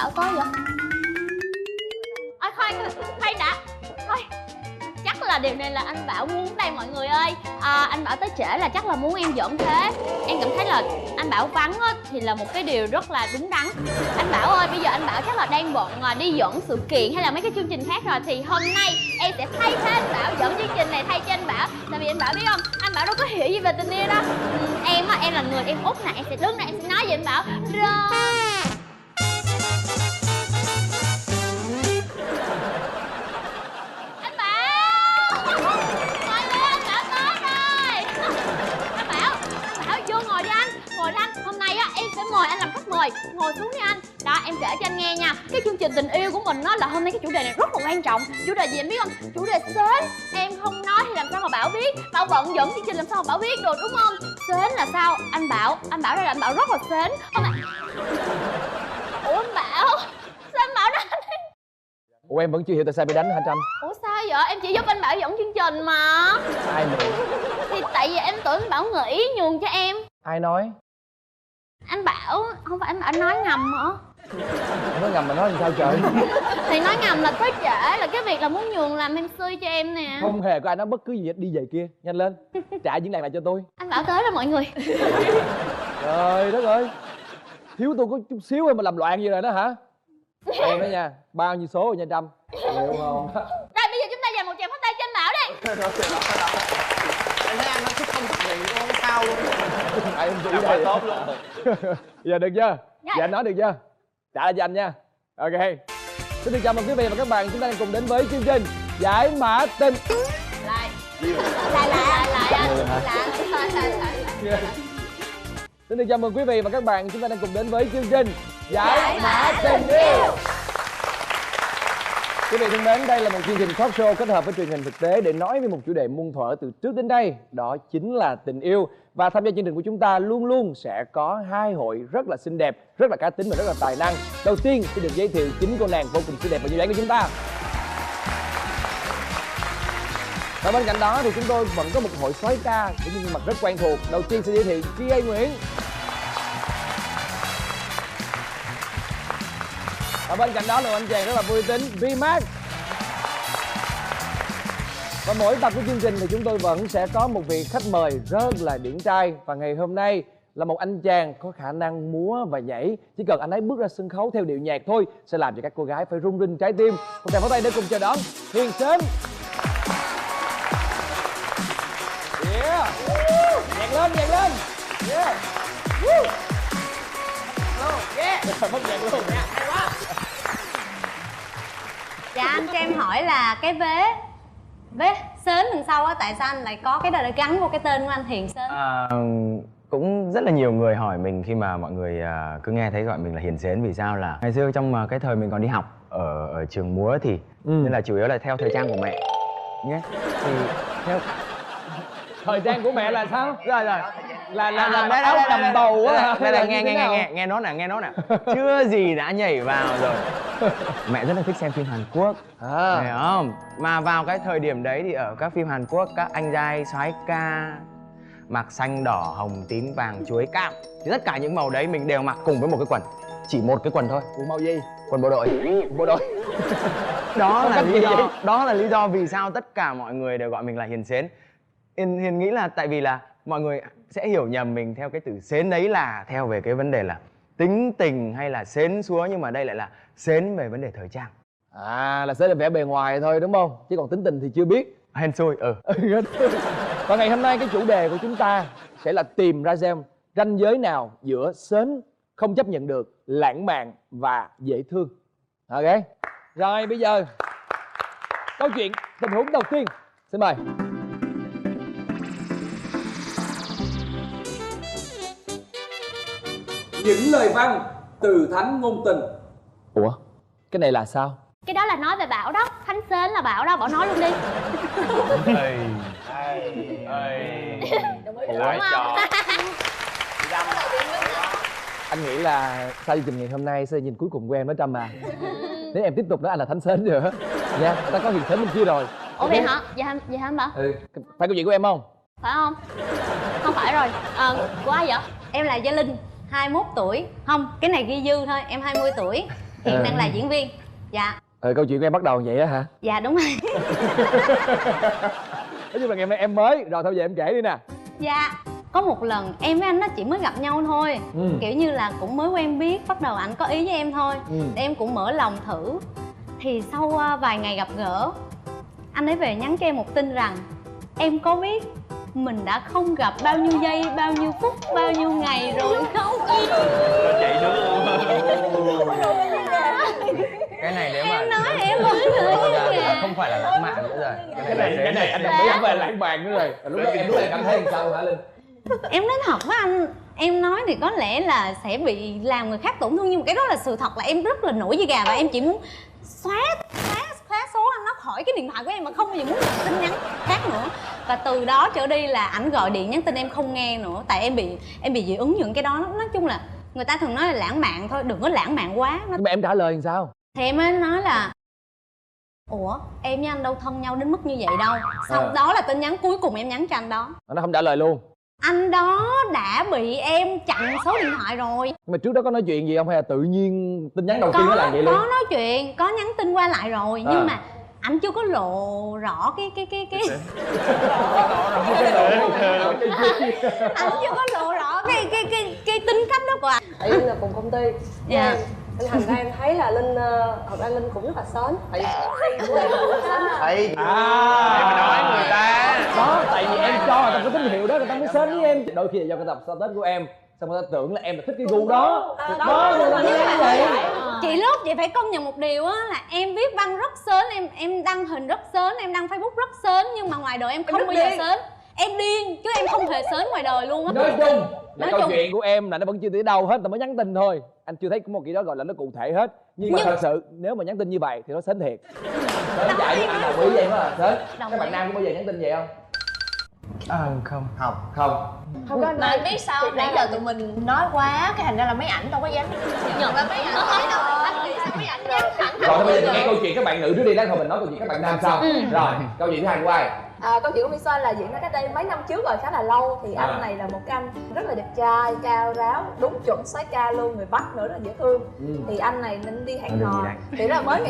Bảo tới vậy? Khoan đã. Thôi, chắc là điều này là anh Bảo muốn đây mọi người ơi. Anh Bảo tới trễ là chắc là muốn em dẫn thế. Em cảm thấy là anh Bảo vắng á, thì là một cái điều rất là đúng đắn. Anh Bảo ơi, bây giờ anh Bảo chắc là đang bận đi dẫn sự kiện hay là mấy cái chương trình khác rồi. Thì hôm nay em sẽ thay thế anh Bảo dẫn chương trình này thay cho anh Bảo. Tại vì anh Bảo biết không, anh Bảo đâu có hiểu gì về tình yêu đâu. Em là người em út nè, em sẽ đứng này em sẽ nói với anh Bảo rồi. Mời anh làm khách mời, ngồi xuống đi anh. Đó, em kể cho anh nghe nha. Cái chương trình tình yêu của mình á là hôm nay cái chủ đề này rất là quan trọng. Chủ đề gì em biết không? Chủ đề sến. Em không nói thì làm sao mà Bảo biết. Bảo bận dẫn chương trình làm sao mà Bảo biết được, đúng không? Sến là sao? Anh Bảo đây là anh Bảo rất là sến. Hôm nay... Ủa anh Bảo, sao anh Bảo đánh? Ủa em vẫn chưa hiểu tại sao bị đánh hả Trâm? Ủa sao vậy? Em chỉ giúp anh Bảo dẫn chương trình mà. Ai mà? Thì tại vì em tưởng anh Bảo nghỉ nhường cho em. Ai nói? Anh Bảo, không phải anh Bảo nói ngầm hả? Nói ngầm mà nói làm sao trời? Thì nói ngầm là tới trễ, là cái việc là muốn nhường làm MC cho em nè. Không hề có ai nói bất cứ gì hết, đi về kia, nhanh lên. Trả diễn đàn lại cho tôi. Anh Bảo tới rồi mọi người. Trời đất ơi, thiếu tôi có chút xíu thôi mà làm loạn gì rồi đó hả? Em đó nha, bao nhiêu số rồi nha Trâm? Hiểu không? Rồi bây giờ chúng ta dành một tràng pháo tay cho anh Bảo đi. Em thấy anh nó thích không thực hiện luôn, không sao luôn. Em chỉ đây tốt luôn. Giờ được chưa? Dạ anh nói được chưa? Trả lại cho anh nha. Ok. Xin được chào mừng quý vị và các bạn, chúng ta đang cùng đến với chương trình Giải Mã Tình. Lại Xin được chào mừng quý vị và các bạn, chúng ta đang cùng đến với chương trình Giải Mã Tình Yêu. Quý vị thân mến, đây là một chương trình talk show kết hợp với truyền hình thực tế để nói về một chủ đề muôn thuở từ trước đến đây, đó chính là tình yêu. Và tham gia chương trình của chúng ta luôn luôn sẽ có hai hội rất là xinh đẹp, rất là cá tính và rất là tài năng. Đầu tiên sẽ được giới thiệu chính cô nàng vô cùng xinh đẹp và duyên dáng của chúng ta. Và bên cạnh đó thì chúng tôi vẫn có một hội soái ca với những mặt rất quen thuộc. Đầu tiên sẽ giới thiệu Kia Nguyễn. Và bên cạnh đó là một anh chàng rất là vui tính, V-Max. Và mỗi tập của chương trình thì chúng tôi vẫn sẽ có một vị khách mời rất là điển trai. Và ngày hôm nay là một anh chàng có khả năng múa và nhảy. Chỉ cần anh ấy bước ra sân khấu theo điệu nhạc thôi sẽ làm cho các cô gái phải rung rinh trái tim. Một tràng pháo tay để cùng chào đón Hiền Sến. Yeah. Nhạc lên, nhạc lên. Yeah. Woo. Yeah. Mất nhạc luôn nha. Hay quá. Dạ anh cho em hỏi là cái vế sến đằng sau á, tại sao anh lại có cái đó để gắn vô cái tên của anh Hiền Sến? Cũng rất là nhiều người hỏi mình khi mà mọi người cứ nghe thấy gọi mình là Hiền Sến. Vì sao là ngày xưa trong cái thời mình còn đi học ở trường múa thì nên là chủ yếu là theo thời trang của mẹ nhé. Thì theo Thời trang của mẹ là sao? rồi Là đây áo cầm bầu á. đây là nghe nó nè chưa gì đã nhảy vào rồi. Mẹ rất là thích xem phim Hàn Quốc, hiểu không? Mà vào cái thời điểm đấy thì ở các phim Hàn Quốc, các anh giai soái ca mặc xanh đỏ hồng tím vàng chuối cam thì tất cả những màu đấy mình đều mặc cùng với một cái quần, chỉ một cái quần thôi. Quần màu gì? Quần bộ đội. Bộ đội. Đó là lý do vì sao tất cả mọi người đều gọi mình là Hiền Sến. Hiền nghĩ là tại vì là mọi người sẽ hiểu nhầm mình theo cái từ sến đấy là theo về cái vấn đề là tính tình hay là sến súa, nhưng mà đây lại là sến về vấn đề thời trang. Là sẽ là vẻ bề ngoài thôi đúng không? Chứ còn tính tình thì chưa biết. Hên xui. Và ngày hôm nay cái chủ đề của chúng ta sẽ là tìm ra xem ranh giới nào giữa sến không chấp nhận được, lãng mạn và dễ thương. Ok. Rồi bây giờ câu chuyện tình huống đầu tiên, xin mời. Những lời văn từ thánh ngôn tình. Ủa? Cái này là sao? Cái đó là nói về Bảo đó. Thánh Sến là Bảo đó, Bảo nói luôn đi. Ủa trò. Anh nghĩ là sau chương trình ngày hôm nay sẽ nhìn cuối cùng của em với Trâm à. Nếu em tiếp tục nói anh là Thánh Sến nữa nha, ta có Hiền Sến bên kia rồi. Ủa vậy hả? Vậy hả anh Bảo? Phải câu chuyện của em không? Phải không? Không phải rồi. Của ai vậy? Em là Gia Linh, 21 tuổi. Không, cái này ghi dư thôi, em 20 tuổi. hiện đang là diễn viên. Dạ. Câu chuyện của em bắt đầu vậy á hả? Dạ đúng rồi. Nói chung là ngày hôm nay em mới rồi, thôi về em kể đi nè. Dạ. Có một lần em với anh nó chỉ mới gặp nhau thôi, kiểu như là cũng mới quen biết, bắt đầu anh có ý với em thôi, em cũng mở lòng thử. Thì sau vài ngày gặp gỡ, anh ấy về nhắn cho em một tin rằng em có biết mình đã không gặp bao nhiêu giây, bao nhiêu phút, bao nhiêu ngày rồi không? Chạy nữa Cái này nếu mà Em nói em mới nữa. không phải là lãng mạn nữa rồi. Cái này anh đồng ý không phải lãng mạn nữa rồi. Lúc đó em cảm thấy làm sao hả Linh? Em nói thật với anh, em nói thì có lẽ là sẽ bị làm người khác tổn thương, nhưng mà cái đó là sự thật, là em rất là nổi da gà và em chỉ muốn xóa số anh nó khỏi cái điện thoại của em, mà không bao giờ muốn nhận tin nhắn khác nữa. Và từ đó trở đi là ảnh gọi điện nhắn tin em không nghe nữa, tại em bị dị ứng những cái đó. Nói chung là người ta thường nói là lãng mạn thôi, đừng có lãng mạn quá. Nhưng mà em trả lời làm sao? Thì em mới nói là ủa em với anh đâu thân nhau đến mức như vậy đâu. Sau đó là tin nhắn cuối cùng em nhắn cho anh đó. Nó không trả lời luôn. Anh đó đã bị em chặn số điện thoại rồi. Nhưng mà trước đó có nói chuyện gì không hay là tự nhiên tin nhắn đầu tiên nó làm vậy luôn? Có nói chuyện, có nhắn tin qua lại rồi, nhưng mà anh chưa có lộ rõ cái anh chưa có lộ rõ cái tính cách đó của anh. Tại Linh là cùng công ty. Dạ. Nên thành ra em thấy là Linh, thật ra Linh cũng rất là sến. Tại vì Thầy em nói người ta Đó, tại vì em cho người ta có tín hiệu đó, người ta mới sến với em. Đôi khi là do cái tập status của em, xong người ta tưởng là em là thích cái gu đó. Đó, người ta mới như vậy. Chị Lúc, chị phải công nhận một điều á là em viết văn rất sến, em đăng hình rất sến, em đăng Facebook rất sến, nhưng mà ngoài đời em không bao giờ sến. Em điên chứ em không hề sến ngoài đời luôn á. Nói chung là câu chuyện của em là nó vẫn chưa tới đâu hết, tao mới nhắn tin thôi. Anh chưa thấy có một cái đó gọi là nó cụ thể hết. Nhưng mà thật sự nếu mà nhắn tin như vậy thì nó sến thiệt. Sến chạy với anh đồng ý với em đó là sến. Các bạn nam có bao giờ nhắn tin vậy không? Không. không có Mà anh biết sao không? Nãy giờ tụi mình nói quá, cái thành ra là mấy ảnh đâu có dám nhận ra mấy ảnh nói đâu. Anh nghĩ sao mấy ảnh dám thẳng Rồi thôi bây giờ nghe câu chuyện các bạn nữ trước đi, lát thôi mình nói câu chuyện các bạn nam sau. Rồi, câu chuyện thứ hai của ai? câu chuyện của Miss Xoan là diễn ra cách đây mấy năm trước rồi, khá là lâu. Thì anh này là một cái anh rất là đẹp trai, cao ráo, đúng chuẩn soái ca luôn, người Bắc nữa, rất là dễ thương. Thì anh này nên đi hẹn hò, thì đó là mới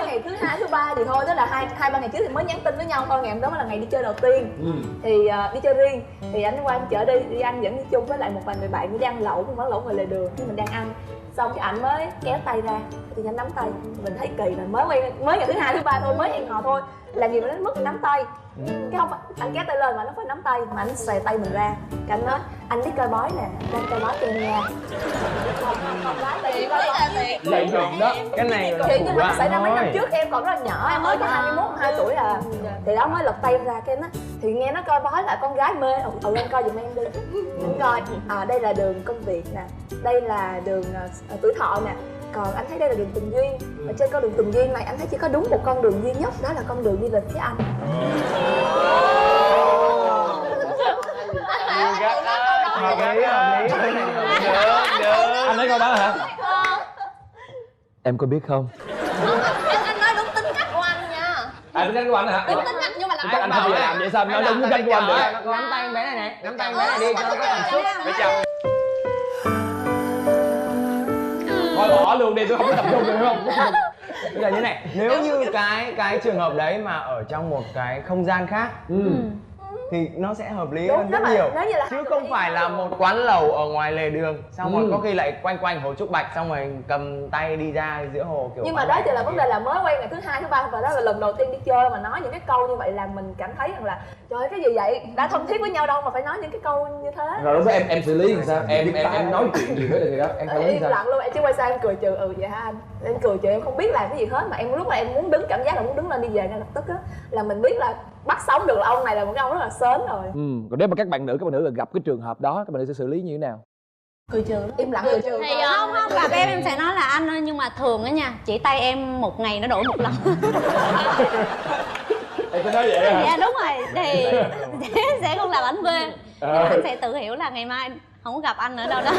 ngày thứ hai thứ ba gì thôi, tức là hai ba ngày trước thì mới nhắn tin với nhau thôi. Ngày hôm đó mới là ngày đi chơi đầu tiên. Thì đi chơi riêng, thì anh qua anh chở đi ăn, dẫn đi chung với lại một vài người bạn đi ăn lẩu, một quán lẩu ngoài lề đường, thì mình đang ăn. Xong cái ảnh mới kéo tay ra thì anh nắm tay, mình thấy kỳ là mới ngày thứ hai thứ ba thôi, mới hẹn hò thôi, làm gì mà đến mức nắm tay. Cái không, anh kéo tay lên mà nó phải nắm tay, mà anh xòe tay mình ra. Cái anh nói anh biết coi bói nè, đang coi bói cho em nha. Không lái tiền coi bói. Lợi nhuận đó. Cái này là Chuyện nhưng mà nó bạn xảy ra mấy năm thôi. trước, em còn rất là nhỏ, em mới có 21, 22 tuổi à. Thì đó mới lật tay ra cái nó, thì nghe nó coi bói là con gái mê, em coi giùm em đi. Anh coi, đây là đường công việc nè, đây là đường tuổi thọ nè, còn anh thấy đây là đường tình duyên. Ở trên con đường tình duyên này anh thấy chỉ có đúng một con đường duy nhất, đó là con đường đi về phía anh. Hợp lý. Anh lấy câu đó hả? Em có biết không? Anh nói đúng tính cách của anh nha. Tính cách của anh hả? Đúng tính cách nhưng mà Chắc anh không bao giờ làm vậy sao? Nói đúng tính cách của anh được. Nắm tay em bé này nè, nắm tay em bé này đi cho nó có cảm xúc. Mấy chồng Thôi bỏ luôn đi, tôi không có tập trung được không? Bây giờ như này, nếu như cái trường hợp đấy mà ở trong một cái không gian khác thì nó sẽ hợp lý hơn rất nhiều, chứ không phải là một quán lẩu ở ngoài lề đường xong rồi có khi lại quanh hồ Trúc Bạch xong rồi cầm tay đi ra giữa hồ kiểu. Nhưng mà đó chỉ là vấn đề là mới quen ngày thứ hai thứ ba, và đó là lần đầu tiên đi chơi mà nói những cái câu như vậy là mình cảm thấy rằng là trời ơi cái gì vậy, đã thân thiết với nhau đâu mà phải nói những cái câu như thế. Rồi lúc đó em xử lý làm sao? Em nói chuyện gì với người đó? Em xử lý Im sao? lặng luôn, em chỉ quay sang em cười trừ vậy hả anh, em cười trừ, em không biết làm cái gì hết, mà em lúc mà em muốn đứng, cảm giác là muốn đứng lên đi về ngay lập tức á, là mình biết là bắt sống được là ông này là một cái ông rất là sến rồi. Còn nếu mà các bạn nữ gặp cái trường hợp đó, các bạn nữ sẽ xử lý như thế nào? Cười trừ, im lặng cười trừ. Thì không gặp em sẽ nói là anh ơi, nhưng mà thường á nha, chỉ tay em một ngày nó đổi một lần. Em có nói vậy hả? Dạ đúng rồi, thì sẽ không làm anh quê. Nhưng mà anh sẽ tự hiểu là ngày mai không có gặp anh ở đâu đó.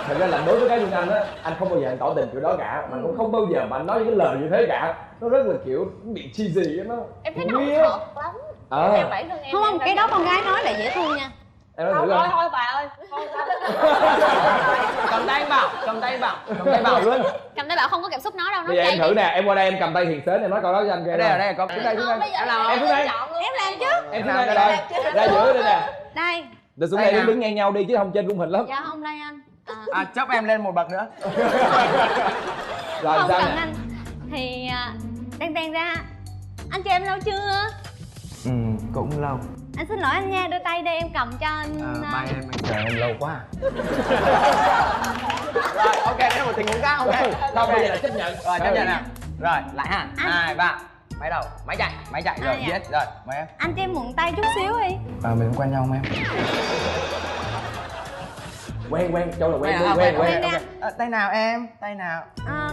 Thật ra là đối với cá nhân anh á, anh không bao giờ anh tỏ tình kiểu đó cả, mà cũng không bao giờ mà anh nói những cái lời như thế cả. Nó rất là kiểu bị cheesy á, nó Em thấy nó weird. hợp lắm. Theo bản thân em. Không, cái đó con gái nói là dễ thương nha. Em nói thử coi. Thôi bà ơi. Cầm tay anh Bảo, cầm tay anh Bảo, cầm tay Bảo luôn. Cầm tay Bảo không có cảm xúc nói đâu, nó Bây giờ em cay thử nè, em qua đây em cầm tay Hiền Sến em nói câu đó cho anh nghe. Ở đây có. Xuống đây, xuống đây. Bây giờ Em làm không? Em xuống đây. Em làm chứ. Em xuống đây đây. Ra giữa đây nè. Đây. Được xuống đây đứng ngang nhau đi chứ không trên khung hình lắm. Dạ không đây anh. Chấp em lên một bậc nữa. Rồi Không sao cần nè? anh. Thì đen ra. Anh cho em lâu chưa? Cũng lâu. Anh xin lỗi anh nha, đưa tay đây em cầm cho anh. Bay em chờ em lâu quá. Rồi, ok, đây là một tình huống khác, ok. Không, bây giờ là chấp nhận. Rồi, chấp nhận nào. Rồi, lại ha. 2, 3. Máy đầu, máy chạy rồi, dạ. giết. Rồi, mời em. Anh cho em mượn tay chút xíu đi. Mình quen nhau không em? Quen, Châu là quen. Ok. Tay nào em? Tay nào?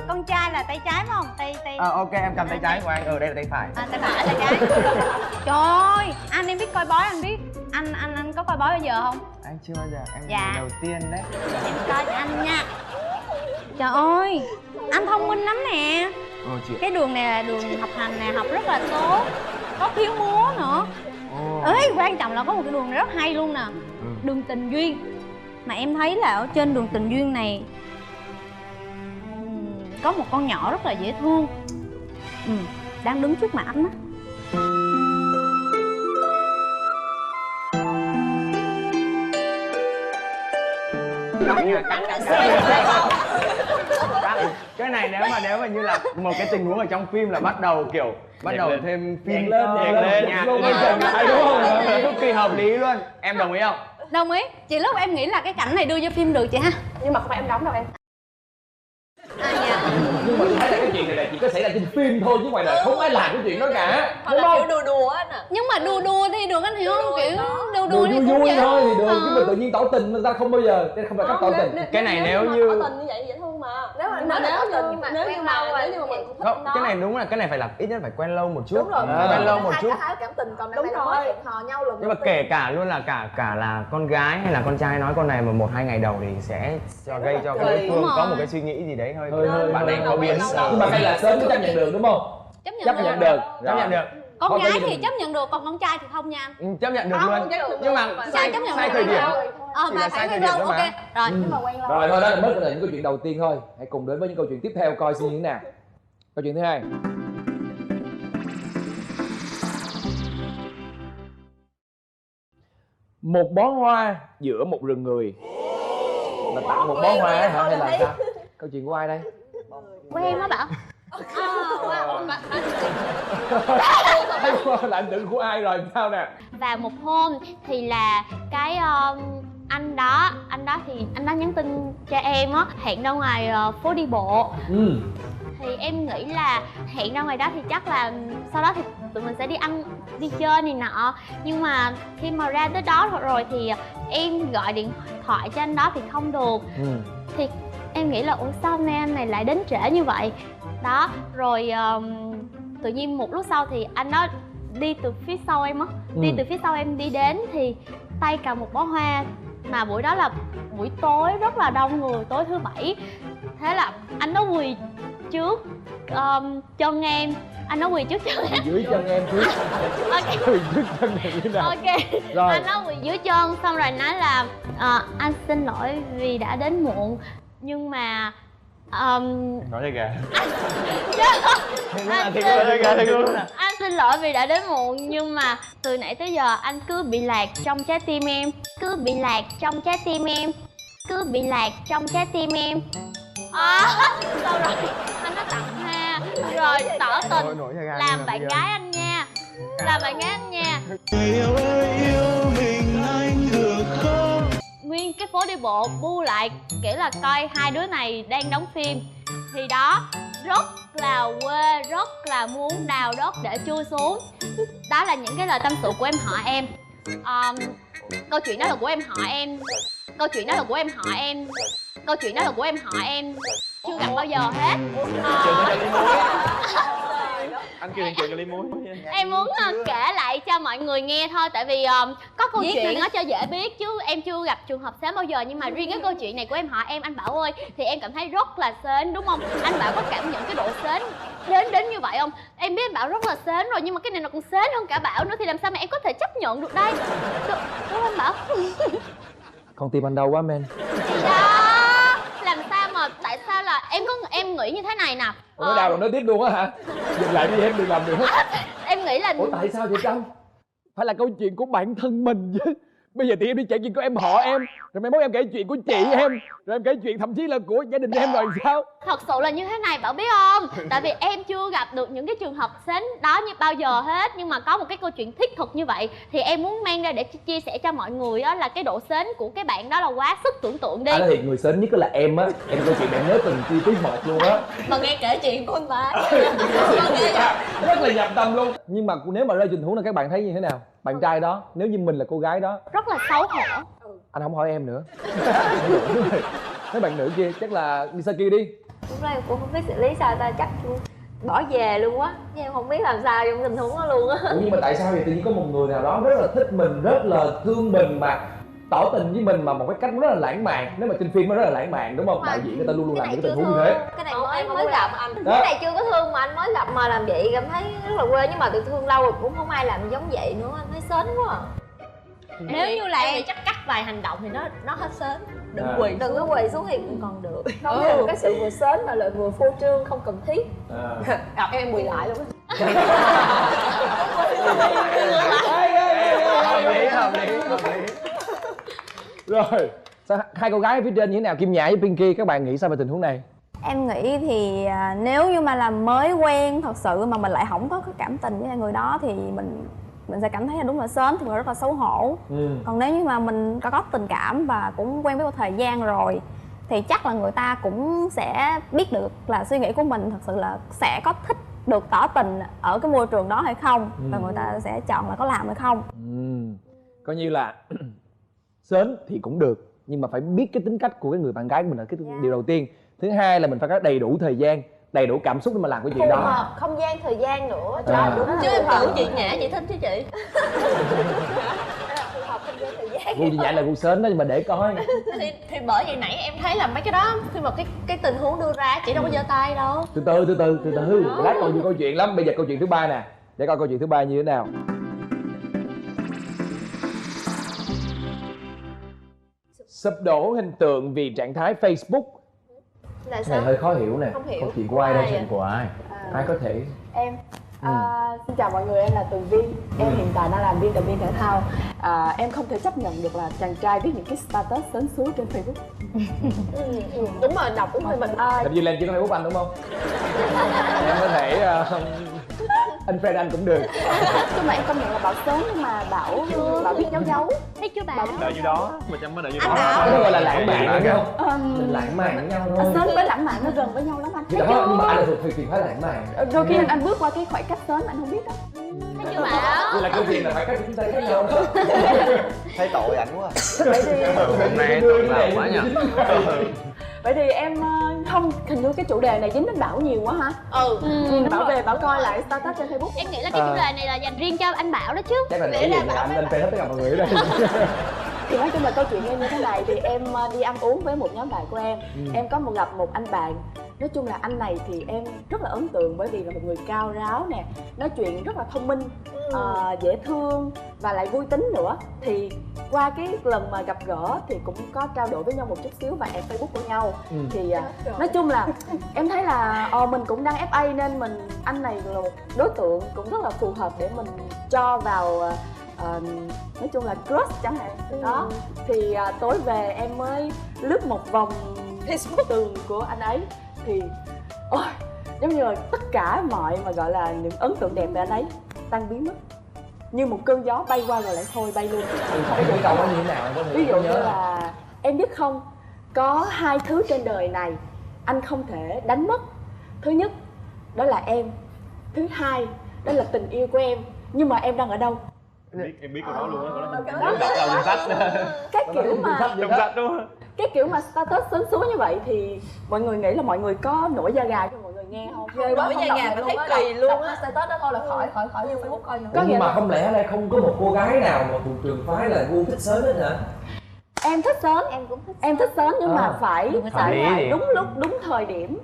Con trai là tay trái phải không? Tay Ok, em cầm tay trái của anh. Đây là tay phải. tay phải, tay trái. Trời ơi, anh em biết coi bói, anh biết. Anh có coi bói bao giờ không? Anh chưa bao giờ, em Dạ. là đầu tiên đấy. Em coi cho anh nha. Trời ơi, anh thông minh lắm nè. Chị. Cái đường này là đường học hành nè, học rất là tốt. Có khiếu múa nữa. Ê, quan trọng là có một cái đường này rất hay luôn nè. Đường tình duyên. Mà em thấy là ở trên đường tình duyên này có một con nhỏ rất là dễ thương. Đang đứng trước mặt anh á. Cái này nếu mà như là một cái tình huống ở trong phim là bắt đầu thêm phim lên nhạc lên đúng không? cực kỳ hợp lý luôn. Em đồng ý không? Đồng ý. Chị lúc em nghĩ là cái cảnh này đưa vô phim được chị ha. Nhưng mà không phải em đóng đâu em. Dạ. Nhưng mà tôi thấy là cái chuyện này là chỉ có xảy ra trên phim thôi chứ ngoài đời không ai làm cái chuyện đó cả. Hoặc là kiểu đùa anh à. Nhưng mà đùa thì được anh hiểu không? Kiểu đùa Đùa thì cũng vui dễ thôi thì thương được, mà. chứ mà tự nhiên tỏ tình người ta không bao giờ, đây không phải cách tỏ tình. Cái này nếu như tỏ tình như vậy dễ thương mà. Nếu mà nếu như mà mình cũng thích không, cái này đúng là cái này phải là ít nhất phải quen lâu một chút. Đúng rồi. Quen lâu một chút. Hai cảm tình còn đúng rồi. Hẹn hò nhau lần. Nhưng mà kể cả luôn là cả là con gái hay là con trai nói con này mà 1-2 ngày đầu thì sẽ gây cho cái đối phương có một cái suy nghĩ gì đấy hơi bạn này có biến. Nhưng mà hay là sớm mới chấp nhận được đúng không? Chấp nhận được. Chấp nhận được. Con gái thì chấp nhận được, còn con trai thì không nha anh. Chấp nhận được luôn. Nhưng mà Sai chấp nhận sai được thời điểm. mà phải quen lâu, ok. Rồi. Rồi thôi đó là mới là những câu chuyện đầu tiên thôi. Hãy cùng đến với những câu chuyện tiếp theo coi xem như thế nào. Câu chuyện thứ hai. Một bó hoa giữa một rừng người. Là tặng một bó hoa hả hay là sao? Câu chuyện của ai đây? Của em á Bảo. Là anh tưởng của ai rồi sao nè? Và một hôm thì là cái anh đó thì anh đó nhắn tin cho em á, hẹn ra ngoài phố đi bộ. Thì em nghĩ là hẹn ra ngoài đó thì chắc là sau đó thì tụi mình sẽ đi ăn đi chơi này nọ. Nhưng mà khi mà ra tới đó rồi thì em gọi điện thoại cho anh đó thì không được. Thì em nghĩ là ủa sao hôm nay anh này lại đến trễ như vậy đó. Rồi tự nhiên một lúc sau thì anh đó đi từ phía sau em á, đi từ phía sau em đi đến thì tay cầm một bó hoa. Mà buổi đó là buổi tối rất là đông người, tối thứ Bảy. Thế là anh đó quỳ trước chân em. Anh đó quỳ trước chân em. Dưới chân em trước. Quỳ trước chân này như nào? Ok. Rồi. Anh đó quỳ dưới chân xong rồi nói là anh xin lỗi vì đã đến muộn. Nhưng mà Nói cho kìa. Anh xin lỗi vì đã đến muộn. Nhưng mà từ nãy tới giờ anh cứ bị lạc trong trái tim em. Cứ bị lạc trong trái tim em. Cứ bị lạc trong trái tim em. Sau rồi anh nó tặng hoa. Rồi tỏ tình làm bạn gái anh nha. Làm bạn gái anh nha. Người yêu ơi yêu mình anh được không? Nguyên cái phố đi bộ bu lại kiểu là coi hai đứa này đang đóng phim. Thì đó rất là quê, rất là muốn đào đất để chui xuống. Đó là những cái lời tâm sự của em họ em. Câu chuyện đó là của em họ em. Câu chuyện đó là của em họ em. Câu chuyện đó là của em họ em. Chưa gặp bao giờ hết. Anh kêu chuyện cho Ly muối. Em muốn kể lại cho mọi người nghe thôi. Tại vì có câu chuyện cho dễ biết chứ em chưa gặp trường hợp sến bao giờ. Nhưng mà riêng cái câu chuyện này của em hỏi em, anh Bảo ơi, thì em cảm thấy rất là sến đúng không? Anh Bảo có cảm nhận cái độ sến đến như vậy không? Em biết anh Bảo rất là sến rồi, nhưng mà cái này nó còn sến hơn cả Bảo nữa. Thì làm sao mà em có thể chấp nhận được đây? Đúng không anh Bảo? Con tim anh đau quá men. Thì đó, làm sao mà, tại sao là em nghĩ như thế này nè. Nói đau rồi nói tiếp luôn á hả? Dừng lại đi em, đừng làm nữa. Em nghĩ là... Ủa tại sao vậy Trâm? Phải là câu chuyện của bản thân mình chứ. Bây giờ thì em đi kể chuyện của em họ em, rồi mai mốt em kể chuyện của chị em, rồi em kể chuyện thậm chí là của gia đình em rồi sao? Thật sự là như thế này Bảo biết không? Tại vì em chưa gặp được những cái trường hợp sến đó như bao giờ hết. Nhưng mà có một cái câu chuyện thiết thực như vậy thì em muốn mang ra để chia sẻ cho mọi người á, là cái độ sến của cái bạn đó là quá sức tưởng tượng đi. Anh nói thiệt, người sến nhất là em á. Em câu chuyện em nhớ từng chi tiết một luôn á. Mà nghe kể chuyện của anh ta Rất là nhập tâm luôn. Nhưng mà nếu mà rơi tình huống là các bạn thấy như thế nào? Bạn trai đó, nếu như mình là cô gái đó. Rất là xấu hổ. Anh không hỏi em nữa. Mấy bạn nữ kia chắc là đi xa kia đi. Lúc đó em cũng không biết xử lý sao ta, chắc bỏ về luôn quá. Nhưng em không biết làm sao trong tình huống đó luôn á. Ủa nhưng mà tại sao vậy? Tự nhiên có một người nào đó rất là thích mình, rất là thương mình mà tỏ tình với mình mà một cái cách rất là lãng mạn. Nếu mà trên phim nó rất là lãng mạn đúng không? Đạo diễn người ta luôn luôn làm những cái tình huống như thế. Cái này mới gặp anh. Cái này chưa có thương mà anh mới gặp mà làm vậy cảm thấy rất là quê. Nhưng mà từ thương lâu rồi cũng không ai làm giống vậy nữa, anh thấy sến quá à. Nếu như là em nghĩ chắc cắt vài hành động thì nó hết sến. Đừng quỳ, đừng có quỳ xuống thì cũng còn được. Không có cái sự vừa sến mà lại vừa phô trương không cần thiết. gặp em quỳ lại luôn á. Hợp lý. Rồi, sao hai cô gái ở phía trên như thế nào? Kim Nhã với Pinky, các bạn nghĩ sao về tình huống này? Em nghĩ thì nếu như mà là mới quen thật sự mà mình lại không có cảm tình với người đó thì mình sẽ cảm thấy là đúng là sến thì rất là xấu hổ. Còn nếu như mà mình có tình cảm và cũng quen với một thời gian rồi thì chắc là người ta cũng sẽ biết được là suy nghĩ của mình thật sự là sẽ có thích được tỏ tình ở cái môi trường đó hay không, và người ta sẽ chọn là có làm hay không. Coi như là sến thì cũng được, nhưng mà phải biết cái tính cách của cái người bạn gái của mình là cái điều đầu tiên. Thứ hai là mình phải có đầy đủ thời gian, đầy đủ cảm xúc để mà làm cái chuyện đó. Không gian thời gian nữa. Đúng chứ em tưởng chị Nhã chị thích chứ chị. Gu chị Nhã là gu sến đó, nhưng mà để coi. Thì bởi vậy nãy em thấy là mấy cái đó khi mà cái tình huống đưa ra chị đâu có giơ tay đâu. Từ từ lát còn nhiều câu chuyện lắm. Bây giờ câu chuyện thứ ba nè, để coi câu chuyện thứ ba như thế nào. Sụp đổ hình tượng vì trạng thái Facebook. Là Cái sao? này hơi khó hiểu nè. Không hiểu. Câu chuyện của ai đây? Chuyện của ai? Ai có thể? Em xin chào mọi người, em là Tường Vi. Em hiện tại đang làm biên tập viên thể thao. Em không thể chấp nhận được là chàng trai viết những cái status sến súa trên Facebook. Đúng rồi, đọc cũng hơi bực. Làm gì lên chỉ có Facebook anh đúng không? Em có thể anh friend anh cũng được. Nhưng mà em công nhận là Bảo sến, nhưng mà Bảo viết giấu. Thấy chưa bà? Đợi như đó, mà chăm mới đợi như đó. Nó gọi là lãng mạn đúng không? Mình lãng mạn với nhau thôi. Sến với lãng mạn nó gần với nhau lắm anh. Thì đó, nhưng mà anh là thuộc chuyện phải lãng mạn. Đôi khi anh bước qua cái khoảng cách sến mà anh không biết đó. Thấy chưa Bảo? Vậy là câu chuyện là phải cách chúng ta khác nhau. Thấy tội ảnh quá. Vậy thì Hôm nay tội làm quá nhỉ. vậy thì em không, hình như cái chủ đề này dính đến Bảo nhiều quá hả? Bảo về Bảo coi lại status trên Facebook. Em nghĩ là cái chủ đề này là dành riêng cho anh Bảo đó chứ. Chắc là để anh friend hết tất cả mọi người ở đây. Thì nói chung là câu chuyện em như thế này, thì em đi ăn uống với một nhóm bạn của em. Em có gặp một anh bạn. Nói chung là anh này thì em rất là ấn tượng bởi vì là một người cao ráo nè, nói chuyện rất là thông minh, dễ thương và lại vui tính nữa. Thì qua cái lần mà gặp gỡ thì cũng có trao đổi với nhau một chút xíu và add Facebook của nhau. Thì nói chung là em thấy là mình cũng đang FA nên anh này là một đối tượng cũng rất là phù hợp để mình cho vào nói chung là crush chẳng hạn. Đó thì tối về em mới lướt một vòng Facebook tường của anh ấy thì ôi, giống như là tất cả mọi mà gọi là những ấn tượng đẹp về anh ấy tan biến mất như một cơn gió bay qua rồi lại thôi, bay luôn. Cái câu đó như thế nào? Ví dụ như là em biết không, có hai thứ trên đời này anh không thể đánh mất. Thứ nhất đó là em, thứ hai đó là tình yêu của em. Nhưng mà em đang ở đâu? Em biết câu đó luôn á. Cái kiểu mà Trong sách đúng không? cái kiểu mà status sến súa như vậy thì mọi người nghĩ là mọi người có nổi da gà cho mọi người người nghe không? ghê quá, Nổi không da đọc gà được mà luôn thấy á. kỳ Đọc- luôn đọc á. cái status đó thôi là khỏi vô Facebook coi nữa. Có nhưng mà không lẽ ở đây không có một cô gái nào mà thuộc trường phái là gu thích sến hết hả? Em thích sến, Em cũng thích. em thích sến nhưng mà phải Hợp phải lý là thì- đúng lúc đúng thời điểm.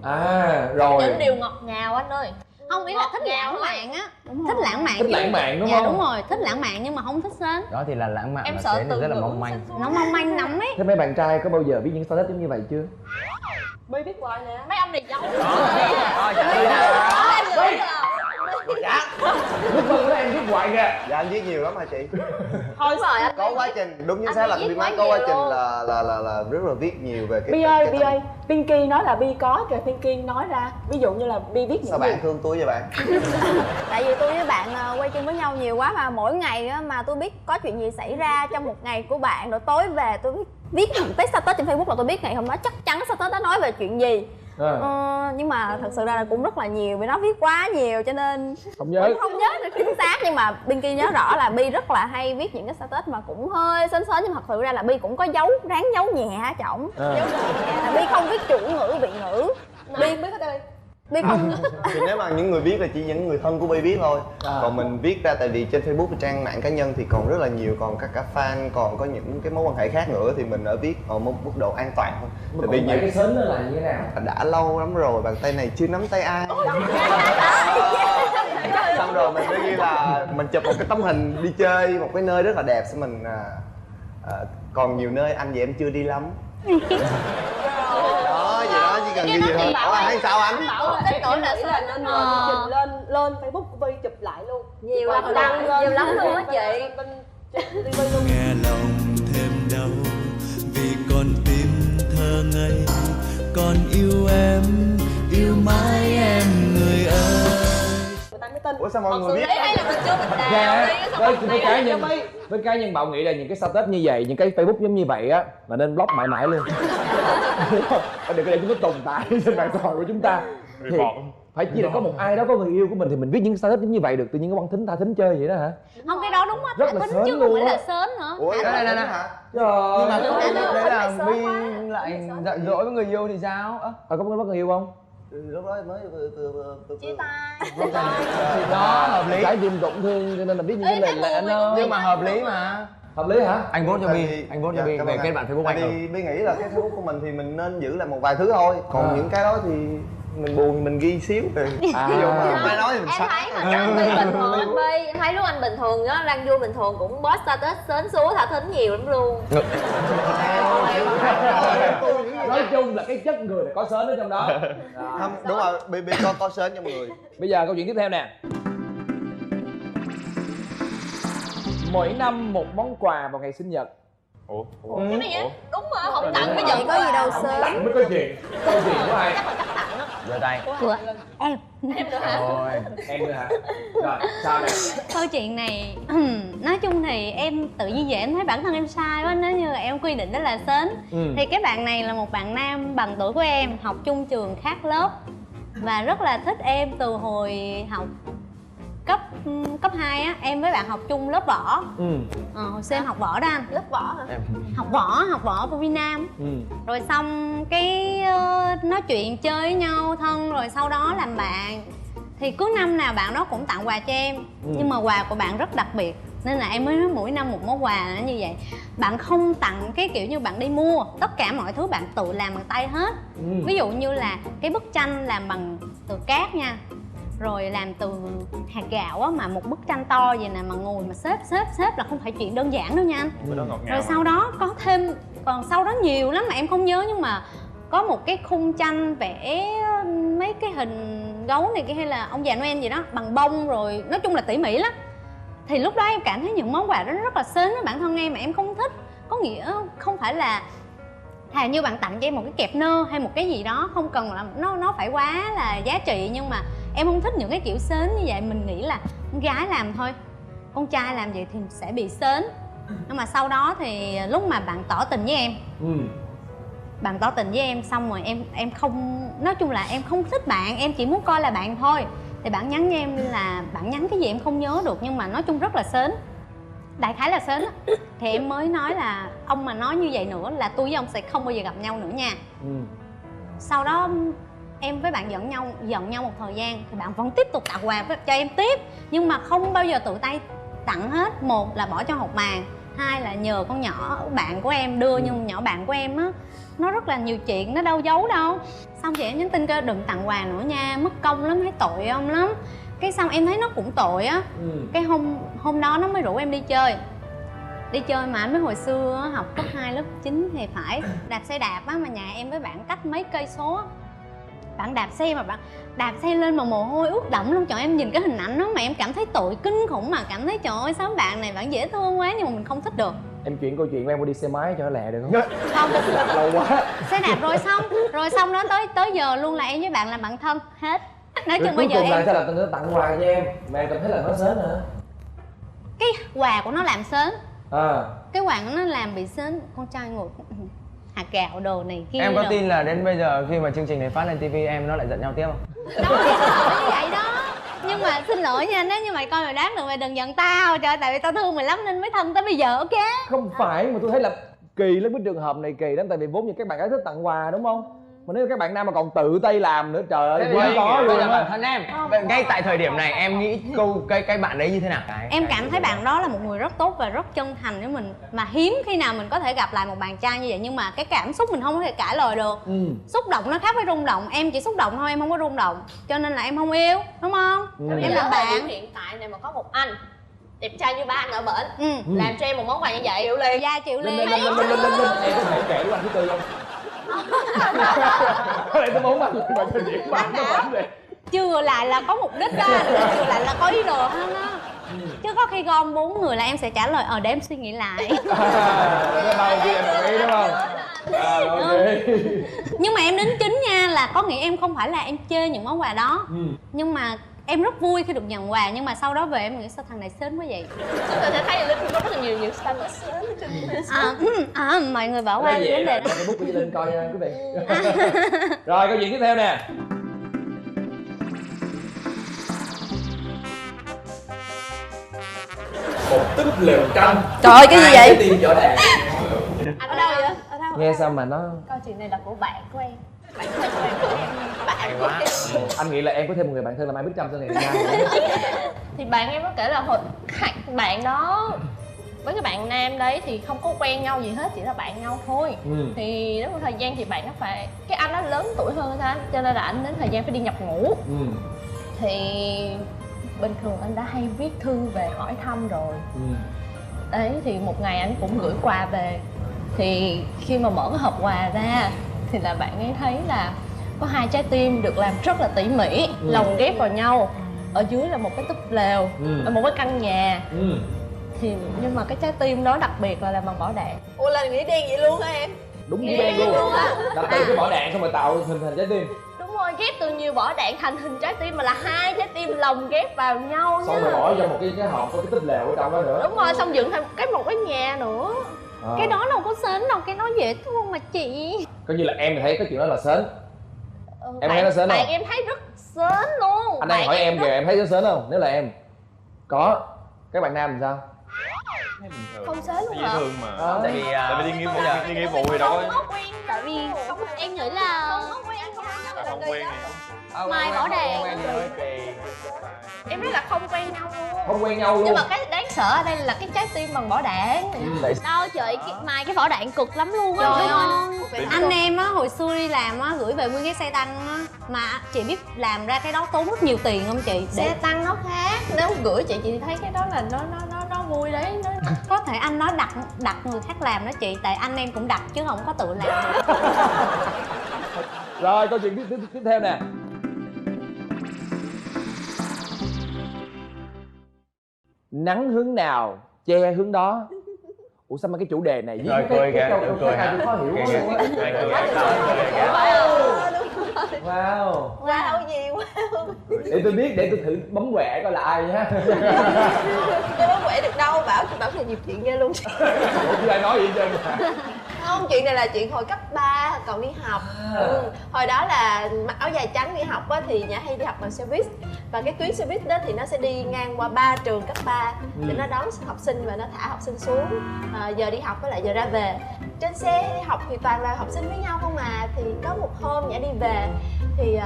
Rồi. Những điều ngọt ngào anh ơi. Không, ý là thích lãng mạn á. Thích lãng mạn. Thích lãng mạn đúng Dạ không? đúng rồi, thích lãng mạn nhưng mà không thích sến. Đó thì là lãng mạn Em mà sợ sến thì từ rất là ngữ mong manh. sinh Nó mong manh lắm ấy. Thế mấy bạn trai có bao giờ viết những status giống như vậy chưa? Bi biết hoài nè. Mấy ông này giấu. Lúc vâng đó em viết hoài kìa. Dạ anh viết nhiều lắm hả chị? Thôi rồi anh Có quá trình, đúng chính anh xác là viết Bi quá nói có quá nhiều trình luôn. là rất là viết nhiều về cái Bi ơi, cái Bi ơi, Pinky nói là Bi có kìa, Pinky nói ra. Ví dụ như là Bi viết Sao những gì? bạn thương tôi vậy bạn? Tại vì tôi với bạn quay chung với nhau nhiều quá, mà mỗi ngày á, mà tôi biết có chuyện gì xảy ra trong một ngày của bạn, rồi tối về tôi viết cái status trên Facebook là tôi biết ngày hôm đó chắc chắn status đó nói về chuyện gì. Nhưng mà thật sự ra là cũng rất là nhiều, vì nó viết quá nhiều cho nên Không nhớ. cũng không nhớ được chính xác. Nhưng mà Pinky nhớ rõ là Bi rất là hay viết những cái status mà cũng hơi sến sến, nhưng thật sự ra là Bi cũng có ráng giấu nhẹ ở trỏng. Bi không viết chủ ngữ vị ngữ. Bi biết hết đây. Bi không Thì nếu mà những người viết là chỉ những người thân của Bi biết thôi. Còn mình viết ra tại vì trên Facebook trang mạng cá nhân thì còn rất là nhiều, còn các cả fan còn có những cái mối quan hệ khác nữa thì mình ở viết ở một mức độ an toàn thôi. Tại vì nhiều cái sến đó là như thế nào? đã lâu lắm rồi bàn tay này chưa nắm tay ai. Xong rồi mình mới ghi là mình chụp một cái tấm hình đi chơi một cái nơi rất là đẹp, xong mình còn nhiều nơi anh và em chưa đi lắm. Đó, vậy đó, chỉ cần ghi vậy thôi. Ủa hay sao anh? Bảo là Tới nỗi là nghĩ là nên chỉnh lên Facebook của Bi chụp lại luôn. Nhiều lắm đăng, nhiều lắm luôn á chị. Nghe lòng thêm đau vì con tim thơ ngây, con yêu em, yêu mãi em người ơi. Người ta mới tin. Ủa sao mọi người biết? Đấy hay là mình chưa mình đào Dạ, đi cái với cá nhân Bảo nghĩ là những cái status như vậy, những cái Facebook giống như vậy á là nên block mãi mãi luôn. Đừng có để chúng nó tồn tại trên mạng xã hội của chúng ta. Thì phải chỉ là có một ai đó có người yêu của mình thì mình viết những status giống như vậy được, tự nhiên cái quan thính tha thính chơi vậy đó hả? Không, cái đó đúng á, Rất thả là thính sến chứ không luôn phải á. là sến nữa. Ủa Đây, đây, đây. hả? Trời Nhưng mà ơi. đấy là Bi lại giận dỗi với người yêu thì sao? Có người yêu không? Lúc đó mới vừa chia tay. Đó, hợp lý. Trái tim tổn thương cho nên là viết những cái lời lẽ nó Nhưng mà hợp lý mà. hợp lý hả? Anh vote cho Bi, anh vote cho Bi về kết bạn Facebook anh Tại rồi. vì Bi nghĩ là cái Facebook của mình thì mình nên giữ lại một vài thứ thôi, còn những cái đó thì mình buồn thì mình ghi xíu rồi. Ví dụ mà không ai nói thì mình Em xóa. thấy mà chắc Bi bình thường anh Bi. Em thấy lúc anh bình thường á, đang vui bình thường cũng post status sến súa thả thính nhiều lắm luôn. Nói chung là cái chất người là có sến ở trong đó. Không, đúng rồi, Bi có sến trong người. Bây giờ câu chuyện tiếp theo nè. Mỗi năm một món quà vào ngày sinh nhật. Cái này á, đúng mà không tặng cái vậy giận có gì đâu sến. Tặng mới có chuyện. Câu chuyện của ai? Giơ tay. Của em. Rồi. Em nữa hả? Rồi, sao nè? Câu chuyện này nói chung thì em tự nhiên vậy em thấy bản thân em sai quá, nếu như là em quy định đó là sến. Thì cái bạn này là một bạn nam bằng tuổi của em, học chung trường khác lớp và rất là thích em từ hồi học cấp 2 á. Em với bạn học chung lớp võ. Hồi xưa em học võ đó anh. lớp võ hả? Học võ của Việt Nam. Rồi xong cái nói chuyện chơi với nhau thân, rồi sau đó làm bạn. Thì cứ năm nào bạn đó cũng tặng quà cho em. Nhưng mà quà của bạn rất đặc biệt, nên là em mới nói mỗi năm một món quà là như vậy. Bạn không tặng cái kiểu như bạn đi mua, tất cả mọi thứ bạn tự làm bằng tay hết. Ví dụ như là cái bức tranh làm bằng từ cát nha, rồi làm từ hạt gạo á, mà một bức tranh to vậy nè, mà ngồi mà xếp là không phải chuyện đơn giản đâu nha anh. Rồi sau đó có thêm, còn sau đó nhiều lắm mà em không nhớ, nhưng mà có một cái khung tranh vẽ mấy cái hình gấu này kia hay là ông già Noel gì đó bằng bông, rồi nói chung là tỉ mỉ lắm. Thì lúc đó em cảm thấy những món quà đó rất là sến với bản thân em mà em không thích. Có nghĩa không phải là thà như bạn tặng cho em một cái kẹp nơ hay một cái gì đó, không cần là nó phải quá là giá trị, nhưng mà em không thích những cái kiểu sến như vậy. Mình nghĩ là con gái làm thôi, con trai làm vậy thì sẽ bị sến. Nhưng mà sau đó thì lúc mà bạn tỏ tình với em, bạn tỏ tình với em xong rồi em không, nói chung là em không thích bạn, em chỉ muốn coi là bạn thôi. Thì bạn nhắn với em là bạn nhắn cái gì em không nhớ được, nhưng mà nói chung rất là sến, đại khái là sến á. Thì em mới nói là ông mà nói như vậy nữa là tôi với ông sẽ không bao giờ gặp nhau nữa nha. Sau đó em với bạn giận nhau một thời gian thì bạn vẫn tiếp tục tặng quà cho em tiếp, nhưng mà không bao giờ tự tay tặng hết. Một là bỏ cho hộp màng, hai là nhờ con nhỏ bạn của em đưa, nhưng nhỏ bạn của em á nó rất là nhiều chuyện, nó đâu giấu đâu. Xong chị em nhắn tin kêu đừng tặng quà nữa nha, mất công lắm, thấy tội ông lắm. Cái xong em thấy nó cũng tội á. Cái hôm đó nó mới rủ em đi chơi mà anh mới hồi xưa học cấp 2 lớp 9 thì phải, đạp xe đạp á, mà nhà em với bạn cách mấy cây số. Bạn đạp xe mà bạn đạp xe lên mà mồ hôi ướt đẫm luôn. Trời, em nhìn cái hình ảnh đó mà em cảm thấy tội kinh khủng, mà cảm thấy trời ơi sao bạn này bạn dễ thương quá, nhưng mà mình không thích được. Em chuyển câu chuyện của em qua đi xe máy cho nó lẹ được không? Không, lâu quá. xe đạp rồi xong đó tới giờ luôn là em với bạn làm bạn thân hết. Nói chung cuối bây giờ cùng là em sao là nó tặng quà cho em mà em cảm thấy là nó sến hả? cái quà của nó làm sến, À, cái quà của nó làm bị sến. Con trai ngồi hạt gạo đồ này kia. Em có đồ. tin là đến bây giờ khi mà chương trình này phát lên TV em nó lại giận nhau tiếp không? Đâu có như vậy đó. Nhưng mà xin lỗi nha, nếu như mày coi mày đoán được mày đừng giận tao. Trời, tại vì tao thương mày lắm nên mới thân tới bây giờ, ok? không phải, mà tôi thấy là kỳ lắm, cái trường hợp này kỳ lắm. Tại vì vốn như các bạn gái thích tặng quà đúng không? Mà nếu các bạn nam mà còn tự tay làm nữa, trời ơi, Bây hiếm có luôn giờ bản á. thân em ngay tại thời điểm này em nghĩ cái bạn đấy như thế nào? Em cảm thấy bạn đó là một người rất tốt và rất chân thành với mình. Mà hiếm khi nào mình có thể gặp lại một bạn trai như vậy. Nhưng mà cái cảm xúc mình không có thể cãi lời được. Xúc động nó khác với rung động. Em chỉ xúc động thôi, em không có rung động. Cho nên là em không yêu, đúng không? Em làm bạn. Hiện tại này mà có một anh đẹp trai như ba anh ở bển làm cho em một món quà như vậy, chịu liền. Dạ chịu liền. Linh em có thể kể của anh thứ tư không? Cái này tôi muốn anh mà trình diễn bạn nó vẫn vậy. Chưa lại là có mục đích đó, chưa lại là có ý đồ hơn á. Chứ có khi gom 4 người là em sẽ trả lời để em suy nghĩ lại. Nó đầu kia em đồng ý đúng không? Ok. Nhưng mà em đính chính nha, là có nghĩa em không phải là em chê những món quà đó. Nhưng mà em rất vui khi được nhận quà, nhưng mà sau đó về em nghĩ sao thằng này sến quá vậy. Tôi sẽ thấy là Linh có rất là nhiều những style sến. Mọi người bỏ qua Cái vấn đề đó. Facebook của Di Linh coi nha quý vị. Rồi câu chuyện tiếp theo nè. Một túp lều tranh. Trời ơi, cái gì vậy? Tìm rõ ràng. Anh ở đâu vậy? Nghe sao mà nó Câu chuyện này là của bạn của em. Bạn thân của em của em. Bạn của em. anh nghĩ là em có thêm một người bạn thân là Mai Bích Trâm sau này nha. Thì bạn em có kể là hồi bạn đó với cái bạn nam đấy thì không có quen nhau gì hết, chỉ là bạn nhau thôi. Thì đến một thời gian thì bạn nó phải, cái anh đó lớn tuổi hơn anh, cho nên là anh đến thời gian phải đi nhập ngũ. Thì bình thường anh đã hay viết thư về hỏi thăm rồi. Đấy thì một ngày anh cũng gửi quà về. Thì khi mà mở cái hộp quà ra thì là bạn ấy thấy là có 2 trái tim được làm rất là tỉ mỉ, lồng ghép vào nhau. Ở dưới là một cái túp lều, ở một cái căn nhà. Thì nhưng mà cái trái tim đó đặc biệt là làm bằng vỏ đạn. Ủa là nghĩ đen vậy luôn hả em? Đúng như đen luôn á. Đặt từ cái vỏ đạn xong rồi tạo hình thành trái tim. Đúng rồi, ghép từ nhiều vỏ đạn thành hình trái tim, mà là 2 trái tim lồng ghép vào nhau nha. Xong rồi bỏ vô một cái hộp có cái túp lều ở trong đó nữa. Đúng rồi, xong dựng thêm một cái nhà nữa. Cái đó đâu có sến đâu, cái đó dễ thương mà chị. Coi như là em thấy cái chuyện đó là sến. Em thấy nó sến không? Bạn em thấy rất sến luôn. Anh đang hỏi em kìa, em thấy nó sến không? Nếu là em có, các bạn nam thì sao? Không sến luôn hả? Thường mà. Tại vì đi nghĩa vụ thì đâu có. Tại vì em nghĩ là Không quen này. Mai bỏ đèn. Em nói là không quen nhau luôn. Không quen nhau luôn. Nhưng mà cái đáng sợ ở đây là cái trái tim bằng vỏ đạn. Đâu chị, Mai cái vỏ đạn cực lắm luôn á. Trời ơi, anh em á hồi xưa đi làm á gửi về nguyên cái xe tăng á, mà chị biết làm ra cái đó tốn rất nhiều tiền không chị? Xe tăng nó khác, nếu gửi chị thấy cái đó là nó vui đấy. Có thể anh nói đặt người khác làm đó chị, tại anh em cũng đặt chứ không có tự làm. Rồi câu chuyện tiếp theo nè. Nắng hướng nào che hướng đó. Ủa sao mà cái chủ đề này với Rồi cười kìa, cười hả? khó hiểu quá luôn á. Wow. Wow gì wow. Để tôi biết, để tôi thử bấm quẹ coi là ai nhá. Tôi không quậy được đâu, Bảo là nhiều chuyện ghê luôn. Ủa chứ ai nói gì hết trơn. Không, chuyện này là chuyện hồi cấp 3 còn đi học. Hồi đó là mặc áo dài trắng đi học á, thì Nhã hay đi học bằng xe buýt. Và cái tuyến xe buýt đó thì nó sẽ đi ngang qua 3 trường cấp 3 để nó đón học sinh và nó thả học sinh xuống giờ đi học với lại giờ ra về. Trên xe đi học thì toàn là học sinh với nhau không mà. Thì có một hôm Nhã đi về Thì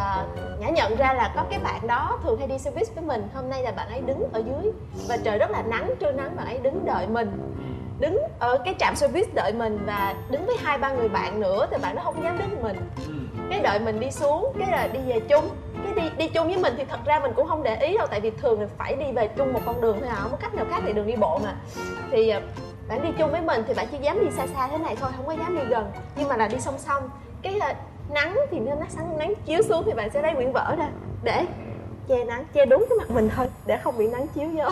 Nhã nhận ra là có cái bạn đó thường hay đi xe buýt với mình. Hôm nay là bạn ấy đứng ở dưới và trời rất là nắng, trưa nắng, bạn ấy đứng đợi mình, đứng ở cái trạm xe buýt đợi mình và đứng với 2-3 người bạn nữa. Thì bạn đó không dám đứng với mình, cái đợi mình đi xuống, cái là đi về chung. Cái đi chung với mình thì thật ra mình cũng không để ý đâu, tại vì thường là phải đi về chung một con đường thôi à, không có cách nào khác thì đường đi bộ mà. Thì bạn đi chung với mình thì bạn chỉ dám đi xa xa thế này thôi, không có dám đi gần, nhưng mà là đi song song. Cái là nắng thì nên nắng chiếu xuống thì bạn sẽ lấy quyển vở ra để che nắng, che đúng cái mặt mình thôi để không bị nắng chiếu vô.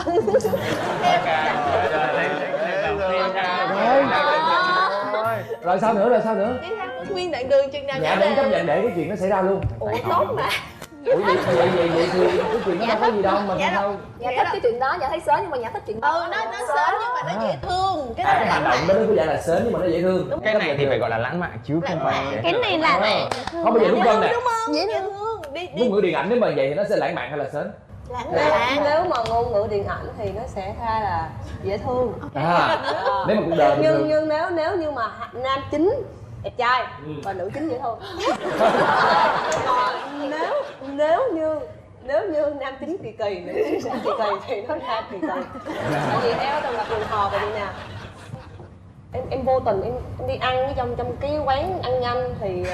Rồi sao nữa, Tiếp theo nguyên đoạn đường chừng nào Nhã đang chấp nhận để cái chuyện nó xảy ra luôn. Ủa tốt mà. Ủa vậy thì cái chuyện nó đâu có gì đâu mà sao? Nhã thích cái chuyện đó, Nhã thấy sến nhưng mà Nhã thích chuyện đó. Nó sến nhưng mà nó dễ thương. Cái đó Cái hành động đó nó có vẻ là sến nhưng mà nó dễ thương. Cái này thì phải gọi là lãng mạn chứ không phải Cái này là không bây giờ đúng không nè. Đúng không? Dễ thương. Ngôn ngữ điện ảnh nếu mà vậy thì nó sẽ lãng mạn hay là sến? Lãng mạn. Nếu mà ngôn ngữ điện ảnh thì nó sẽ ra là dễ thương. Nếu mà cuộc đời nhưng nếu như mà nam chính đẹp trai và nữ chính dễ thương. Còn nếu như nam chính kỳ kỳ, nữ chính kỳ kỳ thì nó ra kỳ kỳ. Tại vì em từng gặp trường hợp vậy nè. Em vô tình em đi ăn trong cái quán ăn nhanh thì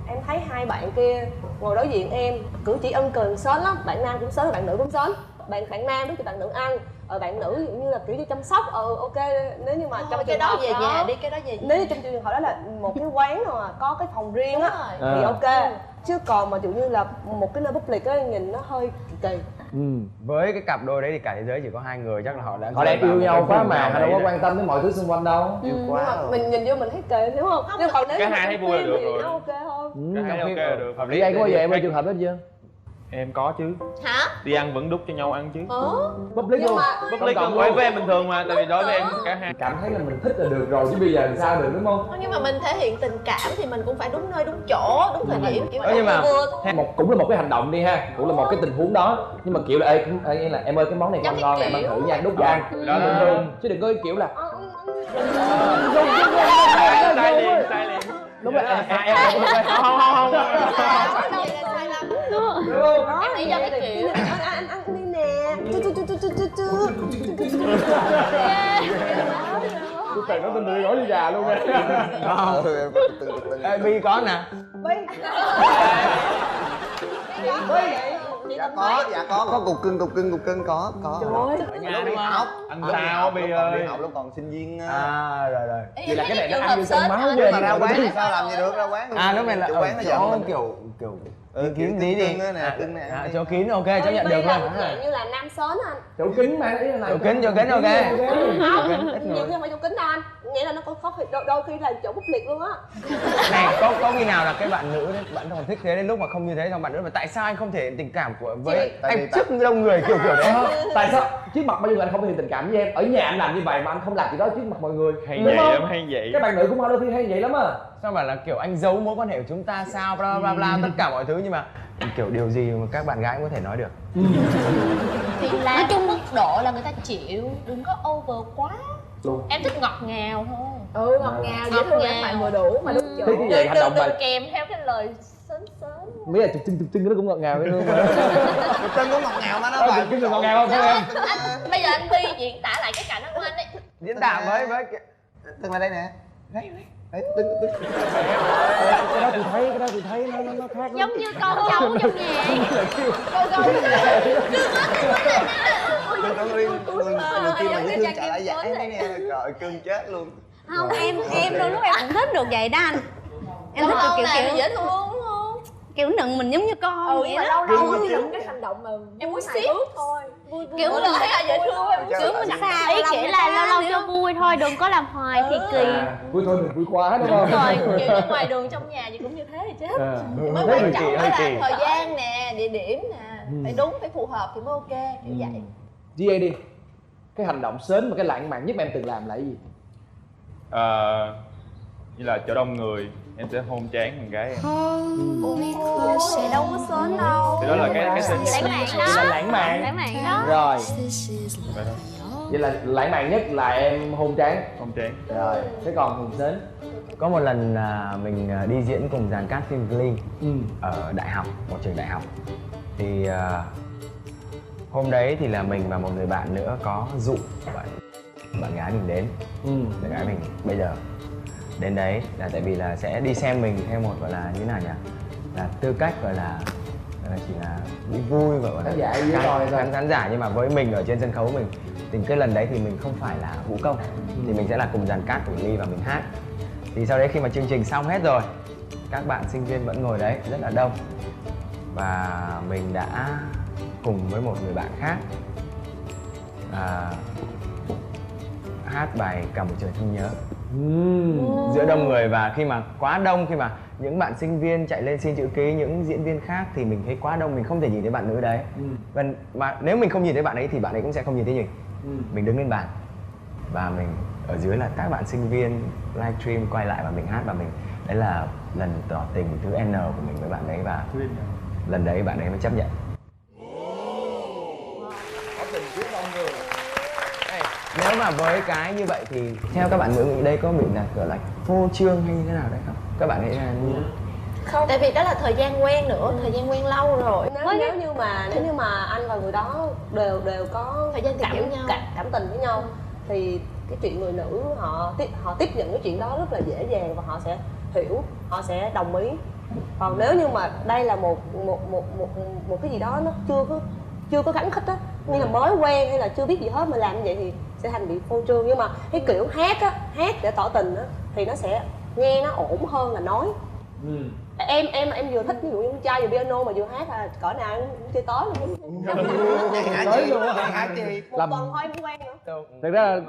em thấy hai bạn kia ngồi đối diện em, cử chỉ ân cần sến lắm, bạn nam cũng sến, bạn nữ cũng sến. Bạn nam đối với bạn nữ ăn, bạn nữ như là kiểu như chăm sóc, ok. Nếu như mà trong cái đó về nhà đi, cái đó về nhà. Nếu như trong trường hợp đó là một cái quán mà có cái phòng riêng á thì ok, chứ còn mà kiểu như là một cái nơi public á nhìn nó hơi kỳ kỳ. Với cái cặp đôi đấy thì cả thế giới chỉ có hai người, chắc là họ đang yêu nhau quá mà họ đâu có quan tâm đến mọi thứ xung quanh đâu. Yêu quá nhưng mà mình nhìn vô mình thấy kỳ, hiểu không? Nhưng còn nếu cái hai thấy vui là được rồi. Nó ok hơn. Cái hai ok là được, hợp lý. Vậy có bao giờ em trường hợp đó chưa? Em có chứ. Hả? Đi ăn vẫn đút cho nhau ăn chứ. Public luôn. Public luôn, với em bình thường mà, tại vì đối với em cả hai cảm thấy là mình thích là được rồi chứ bây giờ làm sao được, đúng không? Nhưng mà mình thể hiện tình cảm thì mình cũng phải đúng nơi đúng chỗ, đúng thời điểm. Nhưng mà cũng là một cái hành động đi ha, cũng là một cái tình huống đó, nhưng mà kiểu là em ơi cái món này ngon này, em ăn thử nha, đút cho ăn đó bình thường, chứ đừng có kiểu là sai liền đúng rồi. Không Em nghĩ do cái kiểu Anh ăn đi nè. Tôi tưởng nó tên người nói như gà luôn nè. Ê, Bi có nè. Dạ có cục cưng có. ở nhà đúng không? Ăn sao Bi ơi? Học lúc còn sinh viên. Rồi. Vậy là cái này nó ăn như con máu ghê. Mà ra quán thì sao làm gì được, ra quán. Lúc này là quán nó giận mình kiểu kín tí đi cưng nè. Chỗ kín ok, chấp nhận được luôn. Như là nam sến anh. Chỗ kín mà ý là này. Chỗ kín ok. Không, nhiều khi không phải chỗ kín đâu anh. Nghĩa là nó có đôi khi là chỗ public luôn á. Này, có khi nào là cái bạn nữ đấy, bạn còn thích thế đến lúc mà không như thế, xong bạn nữ mà tại sao anh không thể hiện tình cảm của với anh trước đông người kiểu đấy? Tại sao trước mặt bao nhiêu người anh không thể hiện tình cảm với em? Ở nhà anh làm như vậy mà anh không làm gì đó trước mặt mọi người. Hay vậy lắm, hay vậy. Các bạn nữ cũng đôi khi hay vậy lắm à. Sao bảo là kiểu anh giấu mối quan hệ của chúng ta sao, bla bla bla tất cả mọi thứ, nhưng mà kiểu điều gì mà các bạn gái cũng có thể nói được. Thì nói chung mức độ là người ta chịu, đừng có over quá. Luôn. Em thích ngọt ngào thôi. Ngọt ngào dễ thương lãng mạn vừa đủ mà đúng chỗ. Thế cái vậy hành động mà kèm theo cái lời sến mấy là chụp chân nó cũng ngọt ngào dễ thương mà. Chụp chân cũng ngọt ngào mà nó phải cái người ngọt ngào không phải em? Bây giờ anh Bi diễn tả lại cái cảnh đó của anh ấy. Diễn tả với Từng là đây nè. Đấy, cái đó tôi thấy nó khác lắm. Giống như con cháu trong nhà. con riêng người kia mà dễ thương trả lại giải đấy nè, trời cưng chết luôn. Không, em đôi lúc em cũng thích được vậy đó anh. Em thích kiểu dễ thương đúng không? kiểu nựng mình giống như con vậy mà đó. lâu những cái hành động mà em muốn hài hước thôi. Kiểu mình thấy là dễ thương, em muốn Kiểu mình xa Ý nghĩa là lâu lâu cho vui thôi, đừng có làm hoài thì kỳ. Vui thôi đừng vui quá đúng không? Rồi, kiểu như ngoài đường trong nhà gì cũng như thế thì chết. Mới quan trọng là thời gian nè, địa điểm nè, phải đúng, phải phù hợp thì mới ok, kiểu vậy. GA đi. Cái hành động sến mà cái lãng mạn nhất mà em từng làm là cái gì? Như là chỗ đông người em sẽ hôn trán con gái em. Sẽ đâu có sến đâu. Thì đó là cái sến Lãng mạn đó. Vậy là lãng mạn. Lãng mạn đó. Rồi. Vậy thôi. Vậy là lãng mạn nhất là em hôn trán. Hôn trán. Rồi, thế còn hôn sến? Có một lần mình đi diễn cùng dàn cast phim Glee ở đại học, một trường đại học. Thì hôm đấy thì là mình và một người bạn nữa có dụ bạn gái mình đến. Bạn gái mình bây giờ đến đấy là tại vì là sẽ đi xem mình theo một gọi là như thế nào nhỉ? Là tư cách gọi là chỉ là vui vui và gọi là khán giả, nhưng mà với mình ở trên sân khấu mình thì cái lần đấy thì mình không phải là vũ công, thì mình sẽ là cùng dàn cast của Ly và mình hát. Thì sau đấy khi mà chương trình xong hết rồi, các bạn sinh viên vẫn ngồi đấy rất là đông và mình đã cùng với một người bạn khác hát bài Cả Một Trời Thương Nhớ giữa đông người. Và khi mà quá đông, khi mà những bạn sinh viên chạy lên xin chữ ký, những diễn viên khác thì mình thấy quá đông, mình không thể nhìn thấy bạn nữ đấy. Mà nếu mình không nhìn thấy bạn ấy thì bạn ấy cũng sẽ không nhìn thấy mình. Mình đứng lên bàn và mình ở dưới là các bạn sinh viên livestream quay lại và mình hát, và mình đấy là lần tỏ tình thứ N của mình với bạn đấy, và lần đấy bạn ấy mới chấp nhận. Nếu mà với cái như vậy thì theo các bạn nữ nghĩ đây có bị là kiểu là phô trương hay như thế nào đấy không? Các bạn nghĩ là như thế? Không, tại vì đó là thời gian quen nữa, thời gian quen lâu rồi. Nếu như mà anh và người đó đều có thời gian tìm hiểu nhau, cảm tình với nhau thì cái chuyện người nữ họ tiếp nhận cái chuyện đó rất là dễ dàng và họ sẽ hiểu, họ sẽ đồng ý. Còn nếu như mà đây là một cái gì đó nó chưa có khắng khích á, như là mới quen hay là chưa biết gì hết mà làm như vậy thì sẽ thành bị phô trương. Nhưng mà cái kiểu hát để tỏ tình á thì nó sẽ nghe nó ổn hơn là nói. Em vừa thích ví dụ như con trai vừa piano mà vừa hát là cỡ nào cũng chơi tối luôn. Tới luôn á. Hát chi? Một tuần thôi em cũng quen nữa. Thực ra là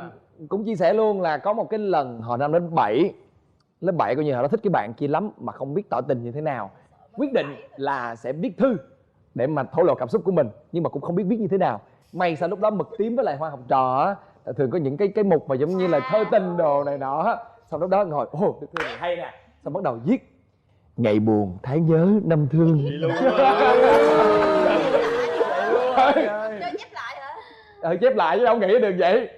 cũng chia sẻ luôn là có một cái lần hồi năm đến 7, lớp 7 coi như họ đã thích cái bạn kia lắm mà không biết tỏ tình như thế nào. Quyết định là sẽ viết thư để mà thổ lộ cảm xúc của mình, nhưng mà cũng không biết viết như thế nào. May sao lúc đó Mực Tím với lại Hoa Học Trò á thường có những cái mục mà giống như là thơ tình đồ này nọ á. Xong lúc đó ngồi cái thư này hay nè, xong bắt đầu viết ngày buồn tháng nhớ năm thương. chép lại hả? Chép lại chứ đâu nghĩ được vậy.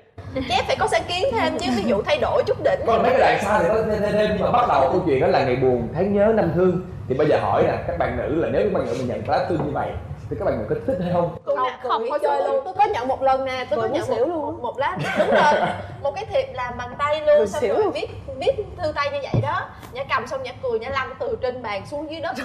Chép phải có sáng kiến thêm chứ, ví dụ thay đổi chút đỉnh. Còn mấy cái đoạn sau thì có thêm, nhưng mà bắt đầu câu chuyện đó là ngày buồn tháng nhớ năm thương. Thì bây giờ hỏi nè, các bạn nữ là nếu các bạn nữ mình nhận lá thư như vậy thì các bạn nữ có thích hay không? Không có chơi luôn. Tôi có nhận một lần nè, tôi có nhận một lá, đúng rồi, một cái thiệp làm bằng tay luôn, xong rồi viết thư tay như vậy đó. Nhã cầm xong Nhã cười, Nhã lăn từ trên bàn xuống dưới đất.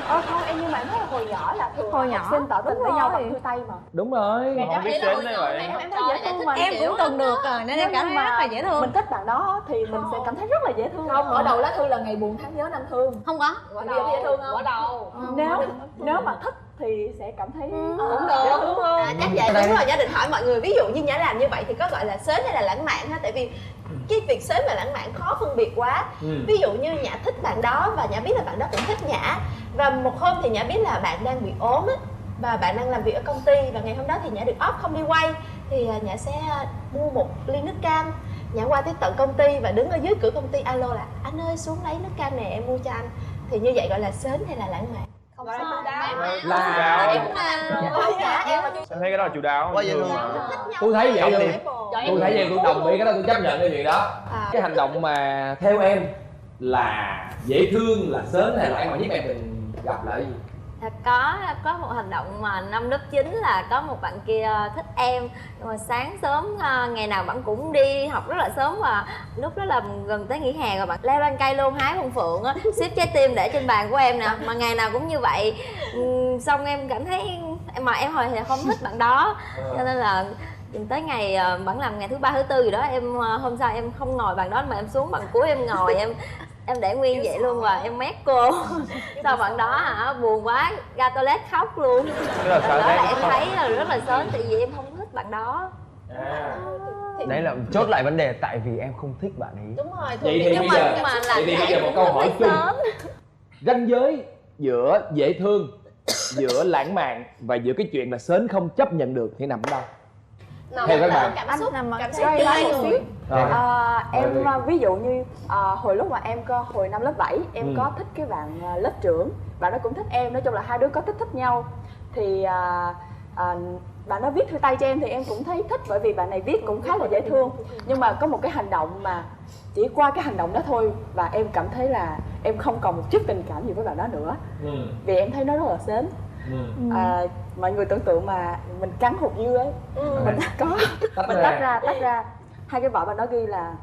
Không em, nhưng mà em thấy là hồi nhỏ là thường hồi học nhỏ sinh tỏ tình với nhau bằng thư tay mà. Đúng rồi. Không biết tính đấy vậy. Em thấy dễ thương mà. Em cũng từng được rồi nên em cảm thấy rất là dễ thương. Mình thích bạn đó thì mình sẽ cảm thấy rất là dễ thương. Không, ở đầu lá thư là ngày buồn tháng nhớ năm thương. Không có. Bây giờ dễ thương không? Ở đâu? Nếu mà thích thì sẽ cảm thấy Cũng được, đúng không? Chắc vậy, đúng rồi. Nhã định hỏi mọi người, ví dụ như Nhã làm như vậy thì có gọi là sến hay là lãng mạn ha? Tại vì cái việc sến và lãng mạn khó phân biệt quá. Ví dụ như Nhã thích bạn đó và Nhã biết là bạn đó cũng thích Nhã, và một hôm thì Nhã biết là bạn đang bị ốm á và bạn đang làm việc ở công ty, và ngày hôm đó thì Nhã được off không đi quay, thì Nhã sẽ mua một ly nước cam. Nhã qua tới tận công ty và đứng ở dưới cửa công ty alo là anh ơi xuống lấy nước cam này em mua cho anh. Thì như vậy gọi là sến hay là lãng mạn? Không sai. Em thấy cái đó là chu đáo. Quá dễ thương. Tôi thấy vậy luôn. Tôi thấy vậy, tôi đồng ý cái đó, tôi chấp nhận cái chuyện đó. Cái hành động mà theo em là dễ thương, là sến hay là lãng mạn nhất em từng gặp là cái gì? Có một hành động mà năm lớp 9 là có một bạn kia thích em, nhưng mà sáng sớm ngày nào bạn cũng đi học rất là sớm, và lúc đó là gần tới nghỉ hè rồi bạn leo lên cây luôn hái bông phượng á, xếp trái tim để trên bàn của em nè, mà ngày nào cũng như vậy. Xong em cảm thấy mà em hồi thì không thích bạn đó, cho nên là tới ngày bạn làm ngày thứ 3 thứ 4 gì đó, em hôm sau em không ngồi bàn đó mà em xuống bàn cuối em ngồi, em để nguyên vậy luôn và em mét cô. Sau bạn đó buồn quá ra toilet khóc luôn. Đó là em thấy là rất là sớm, tại vì em không thích bạn đó. Đấy là chốt lại vấn đề, tại vì em không thích bạn ấy. Đúng rồi. Vậy thì bây giờ một câu hỏi chung, ranh giới giữa dễ thương, giữa lãng mạn và giữa cái chuyện là sến không chấp nhận được thì nằm ở đâu? Theo các bạn. Cảm xúc em ví dụ như hồi lúc mà hồi năm lớp 7 em có thích cái bạn lớp trưởng, bạn đó cũng thích em, nói chung là hai đứa có thích nhau. Thì bạn đó viết thư tay cho em thì em cũng thấy thích, bởi vì bạn này viết cũng khá là dễ thương. Nhưng mà có một cái hành động mà chỉ qua cái hành động đó thôi và em cảm thấy là em không còn một chút tình cảm gì với bạn đó nữa. Vì em thấy nó rất là sến. Mọi người tưởng tượng mà mình cắn hột dưa ấy, mình có mình tách ra hai cái vỏ, bạn đó ghi là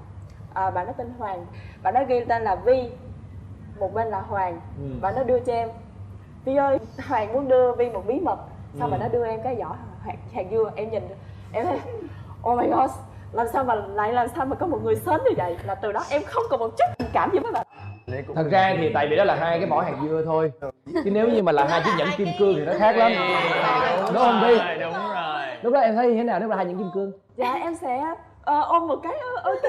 bạn đó tên Hoàng, bạn đó ghi tên là Vi, một bên là Hoàng. Bạn đó đưa cho em: Vi ơi, Hoàng muốn đưa Vi một bí mật. Xong bạn đó đưa em cái vỏ hạt dưa. Em nhìn em thấy oh my god, làm sao mà có một người sến như vậy. Là từ đó em không còn một chút tình cảm gì với bạn. Thật ra thì tại vì đó là hai cái vỏ hạt dưa thôi, chứ nếu như mà là hai chiếc nhẫn kim cương thì nó khác lắm, đúng không Vi? Đúng rồi. Lúc đó em thấy như thế nào nếu là hai nhẫn kim cương? Dạ em sẽ ôm một cái ok.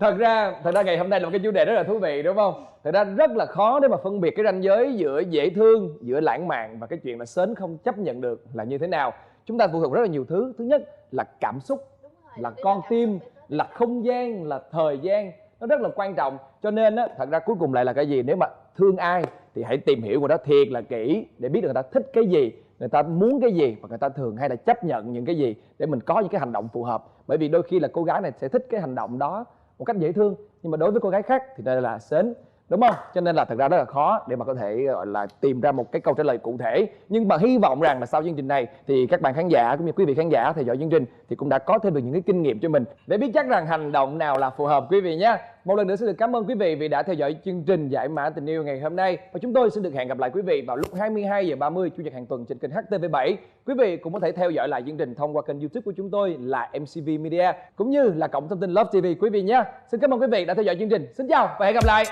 Thật ra ngày hôm nay là một cái chủ đề rất là thú vị, đúng không? Thật ra rất là khó để mà phân biệt cái ranh giới giữa dễ thương, giữa lãng mạn và cái chuyện là sến không chấp nhận được là như thế nào. Chúng ta phụ thuộc rất là nhiều thứ. Thứ nhất là cảm xúc, là con tim, là không gian, là thời gian. Nó rất là quan trọng. Cho nên á, thật ra cuối cùng lại là cái gì? Nếu mà thương ai thì hãy tìm hiểu người đó thiệt là kỹ để biết được người ta thích cái gì, người ta muốn cái gì và người ta thường hay là chấp nhận những cái gì để mình có những cái hành động phù hợp. Bởi vì đôi khi là cô gái này sẽ thích cái hành động đó một cách dễ thương, nhưng mà đối với cô gái khác thì đây là sến, đúng không? Cho nên là thật ra rất là khó để mà có thể gọi là tìm ra một cái câu trả lời cụ thể. Nhưng mà hy vọng rằng là sau chương trình này thì các bạn khán giả cũng như quý vị khán giả theo dõi chương trình thì cũng đã có thêm được những cái kinh nghiệm cho mình để biết chắc rằng hành động nào là phù hợp quý vị nhé. Một lần nữa xin được cảm ơn quý vị vì đã theo dõi chương trình Giải Mã Tình Yêu ngày hôm nay, và chúng tôi xin được hẹn gặp lại quý vị vào lúc 22h30 Chủ nhật hàng tuần trên kênh HTV7. Quý vị cũng có thể theo dõi lại chương trình thông qua kênh YouTube của chúng tôi là MCV Media cũng như là cổng thông tin Love TV quý vị nhé. Xin cảm ơn quý vị đã theo dõi chương trình. Xin chào và hẹn gặp lại.